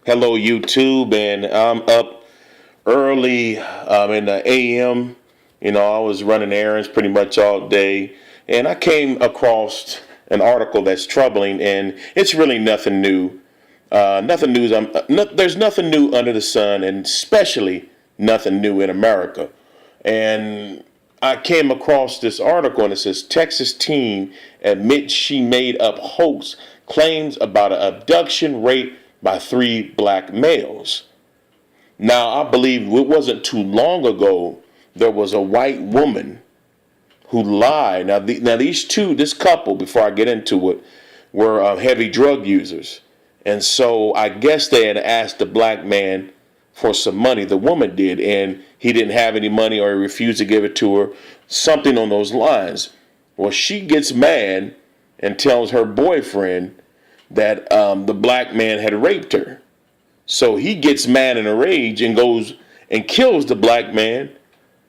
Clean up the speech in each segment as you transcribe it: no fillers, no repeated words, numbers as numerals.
Hello, YouTube, and I'm up early in the AM. I was running errands pretty much all day, and I came across an article that's troubling, and it's really nothing new. Nothing new. There's nothing new under the sun, and especially nothing new in America. And I came across this article, and it says Texas teen admits she made up hoax claims about an abduction rape by three black males. Now, I believe it wasn't too long ago there was a white woman who lied. Now this couple, before I get into it, were heavy drug users. And so I guess they had asked the black man for some money. The woman did, and he didn't have any money or he refused to give it to her. Something on those lines. Well, she gets mad and tells her boyfriend that the black man had raped her. So he gets mad in a rage and goes and kills the black man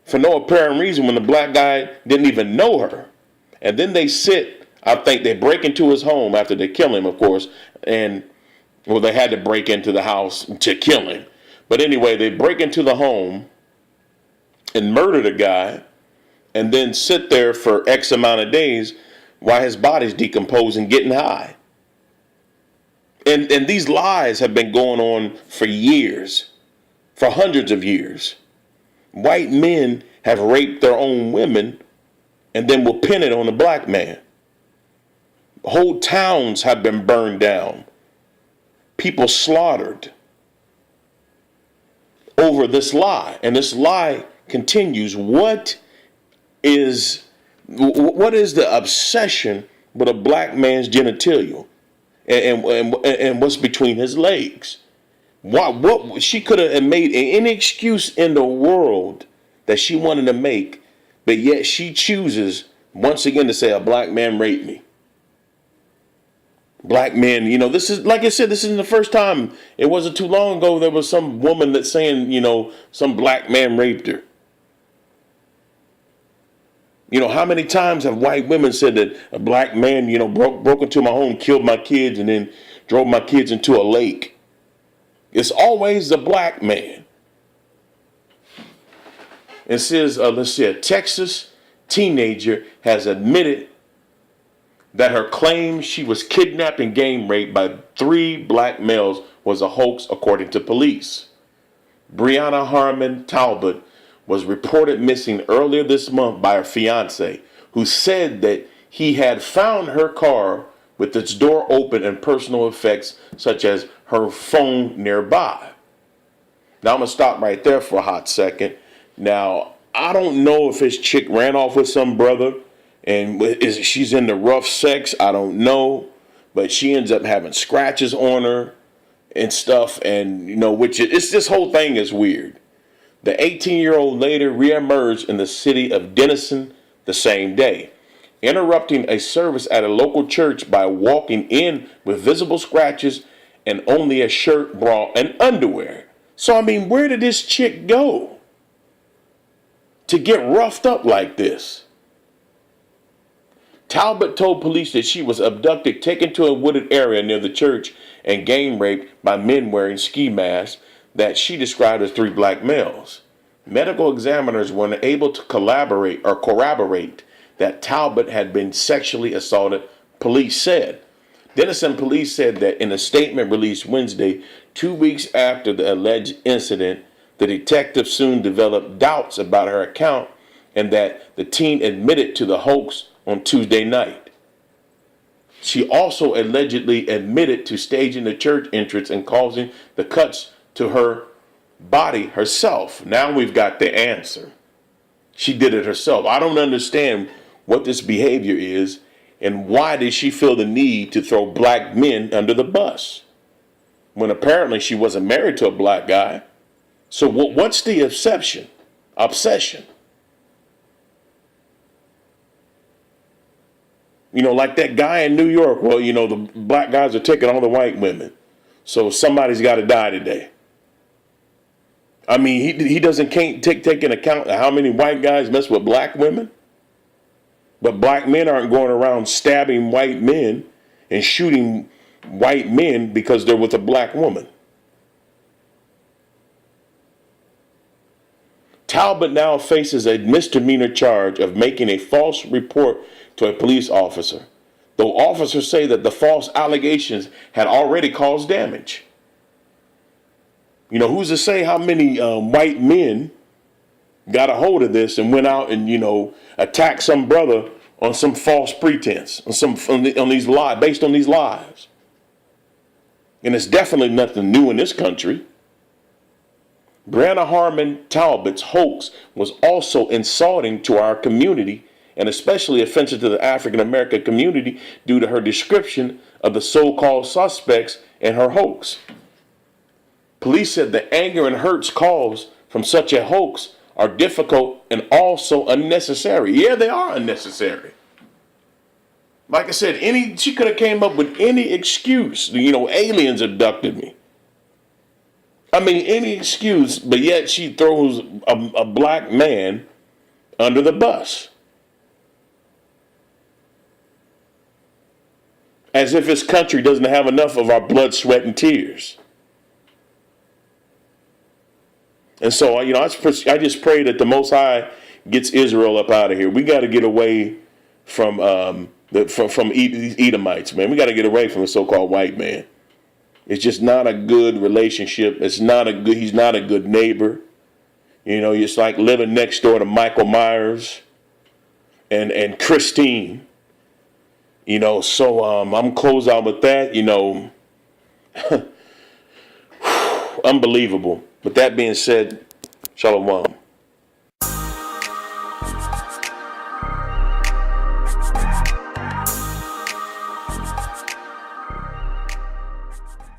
for no apparent reason when the black guy didn't even know her. And then I think they break into his home after they kill him, of course, and well, they had to break into the house to kill him. But anyway, they break into the home and murder the guy and then sit there for X amount of days while his body's decomposing, getting high. And these lies have been going on for years, for hundreds of years. White men have raped their own women and then will pin it on the black man. Whole towns have been burned down. People slaughtered over this lie. And this lie continues. What is the obsession with a black man's genitalia? And what's between his legs? What she could have made any excuse in the world that she wanted to make, but yet she chooses once again to say a black man raped me. Black men, this is, like I said, this isn't the first time. It wasn't too long ago there was some woman that's saying, some black man raped her. How many times have white women said that a black man, broke into my home, killed my kids, and then drove my kids into a lake? It's always the black man. It says, let's see, a Texas teenager has admitted that her claim she was kidnapped and gang raped by three black males was a hoax, according to police. Brianna Harmon Talbot was reported missing earlier this month by her fiance, who said that he had found her car with its door open and personal effects such as her phone nearby. Now I'm going to stop right there for a hot second. Now, I don't know if his chick ran off with some brother and she's into rough sex. I don't know. But she ends up having scratches on her and stuff. And, this whole thing is weird. The 18-year-old later reemerged in the city of Denison the same day, interrupting a service at a local church by walking in with visible scratches and only a shirt, bra, and underwear. So, where did this chick go to get roughed up like this? Talbot told police that she was abducted, taken to a wooded area near the church, and gang raped by men wearing ski masks that she described as three black males. Medical examiners were unable to corroborate that Talbot had been sexually assaulted, police said. Denison police said that in a statement released Wednesday, 2 weeks after the alleged incident, the detective soon developed doubts about her account and that the teen admitted to the hoax on Tuesday night. She also allegedly admitted to staging the church entrance and causing the cuts to her body herself. Now we've got the answer. She did it herself. I don't understand what this behavior is and why did she feel the need to throw black men under the bus when apparently she wasn't married to a black guy. So what's the obsession? Like that guy in New York. Well, the black guys are taking all the white women. So somebody's got to die today. He can't take into account how many white guys mess with black women. But black men aren't going around stabbing white men and shooting white men because they're with a black woman. Talbot now faces a misdemeanor charge of making a false report to a police officer, though officers say that the false allegations had already caused damage. You know, who's to say how many white men got a hold of this and went out and, attacked some brother on some false pretense, on these lies, based on these lies. And it's definitely nothing new in this country. Brianna Harmon Talbot's hoax was also insulting to our community and especially offensive to the African American community due to her description of the so-called suspects in her hoax. Police said the anger and hurts caused from such a hoax are difficult and also unnecessary. Yeah, they are unnecessary. Like I said, she could have came up with any excuse. Aliens abducted me. I mean, any excuse, but yet she throws a black man under the bus. As if this country doesn't have enough of our blood, sweat, and tears. And so, I just pray that the Most High gets Israel up out of here. We got to get away from these Edomites, man. We got to get away from the so-called white man. It's just not a good relationship. He's not a good neighbor. It's like living next door to Michael Myers and Christine. So I'm close out with that, unbelievable. With that being said, shalom.